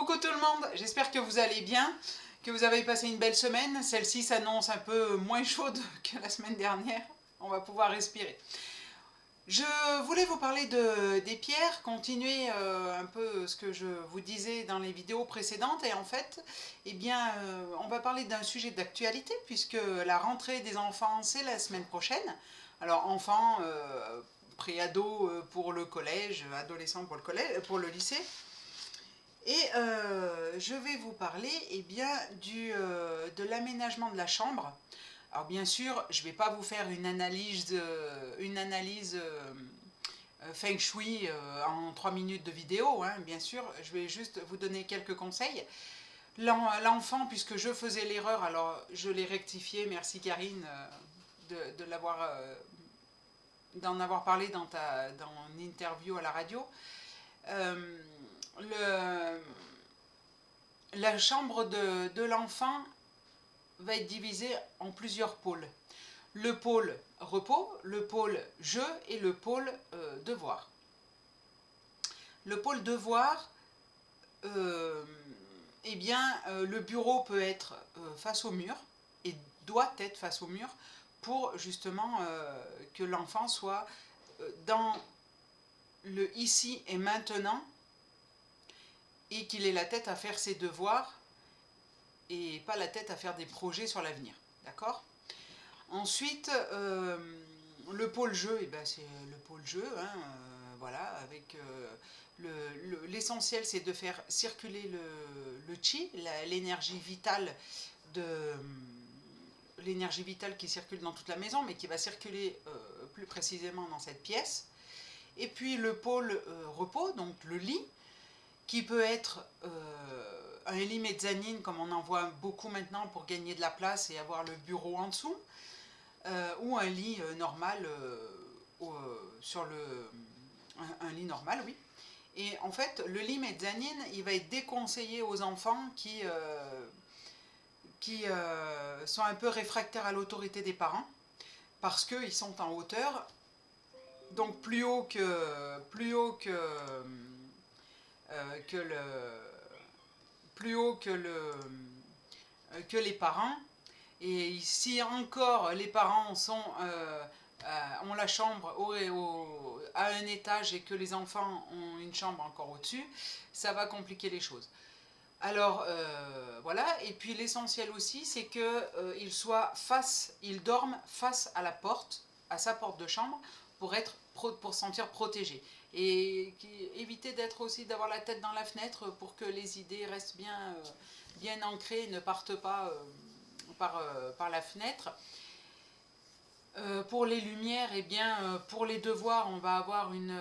Coucou tout le monde, j'espère que vous allez bien, que vous avez passé une belle semaine. Celle-ci s'annonce un peu moins chaude que la semaine dernière. On va pouvoir respirer. Je voulais vous parler des pierres, continuer un peu ce que je vous disais dans les vidéos précédentes. Et en fait, eh bien, on va parler d'un sujet d'actualité puisque la rentrée des enfants, c'est la semaine prochaine. Alors, enfants, pré-ado pour le collège, adolescents pour le lycée. Et je vais vous parler de l'aménagement de la chambre. Alors bien sûr, je ne vais pas vous faire une analyse feng shui en 3 minutes de vidéo, hein, bien sûr. Je vais juste vous donner quelques conseils. L'enfant, puisque je faisais l'erreur, alors je l'ai rectifié, merci Karine d'en avoir parlé dans une interview à la radio. Euh, le, la chambre de l'enfant va être divisée en plusieurs pôles. Le pôle repos, le pôle jeu et le pôle devoir. Le pôle devoir, le bureau peut être face au mur et doit être face au mur pour justement que l'enfant soit dans le ici et maintenant et qu'il ait la tête à faire ses devoirs et pas la tête à faire des projets sur l'avenir. D'accord ? Ensuite, le pôle jeu, eh ben, c'est le pôle jeu, hein, voilà, avec l'essentiel c'est de faire circuler le chi, l'énergie vitale l'énergie vitale qui circule dans toute la maison, mais qui va circuler plus précisément dans cette pièce. Et puis le pôle repos, donc le lit, qui peut être un lit mezzanine, comme on en voit beaucoup maintenant pour gagner de la place et avoir le bureau en dessous, ou un lit normal, un lit normal, oui. Et en fait, le lit mezzanine, il va être déconseillé aux enfants qui sont un peu réfractaires à l'autorité des parents, parce qu'ils sont en hauteur, donc que le, plus haut que les parents. Et si encore les parents ont la chambre à un étage et que les enfants ont une chambre encore au-dessus, ça va compliquer les choses. Alors voilà, et puis l'essentiel aussi, c'est qu'ils dorment face à la porte, à sa porte de chambre, pour se sentir protégé. Et éviter d'avoir la tête dans la fenêtre pour que les idées restent bien ancrées et ne partent pas par la fenêtre. Pour les lumières, pour les devoirs, on va avoir une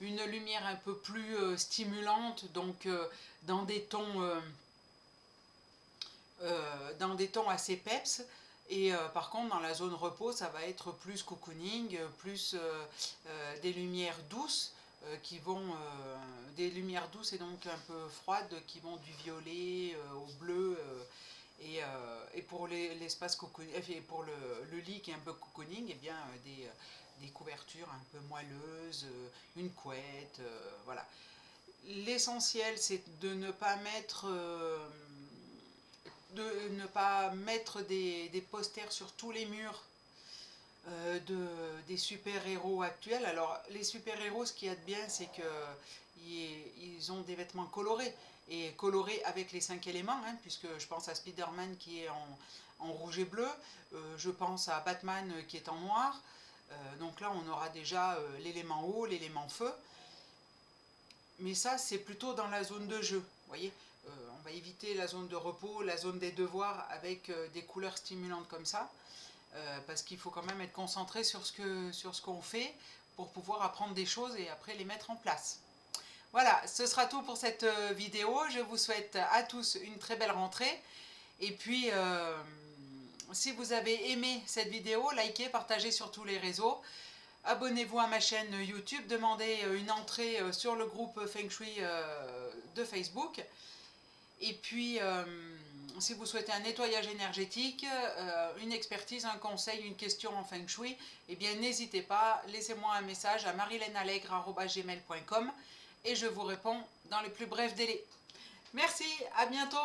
lumière un peu plus stimulante, donc dans des tons assez peps. Et par contre, dans la zone repos, ça va être plus cocooning, plus des lumières douces des lumières douces et donc un peu froides qui vont du violet au bleu. Et pour l'espace cocooning, pour le lit qui est un peu cocooning, des couvertures un peu moelleuses, une couette, voilà. L'essentiel, c'est de ne pas mettre des posters sur tous les murs des super-héros actuels. Alors, les super-héros, ce qu'il y a de bien, c'est qu'ils ont des vêtements colorés, et colorés avec les 5 éléments, hein, puisque je pense à Spider-Man qui est en rouge et bleu, je pense à Batman qui est en noir, donc là on aura déjà l'élément eau, l'élément feu, mais ça c'est plutôt dans la zone de jeu, vous voyez. On va éviter la zone de repos, la zone des devoirs avec des couleurs stimulantes comme ça, parce qu'il faut quand même être concentré sur ce qu'on fait pour pouvoir apprendre des choses et après les mettre en place. Voilà, ce sera tout pour cette vidéo. Je vous souhaite à tous une très belle rentrée. Et puis, si vous avez aimé cette vidéo, likez, partagez sur tous les réseaux. Abonnez-vous à ma chaîne YouTube, demandez une entrée sur le groupe Feng Shui de Facebook. Et puis, si vous souhaitez un nettoyage énergétique, une expertise, un conseil, une question en Feng Shui, eh bien n'hésitez pas, laissez-moi un message à marilenallegre@gmail.com et je vous réponds dans les plus brefs délais. Merci, à bientôt.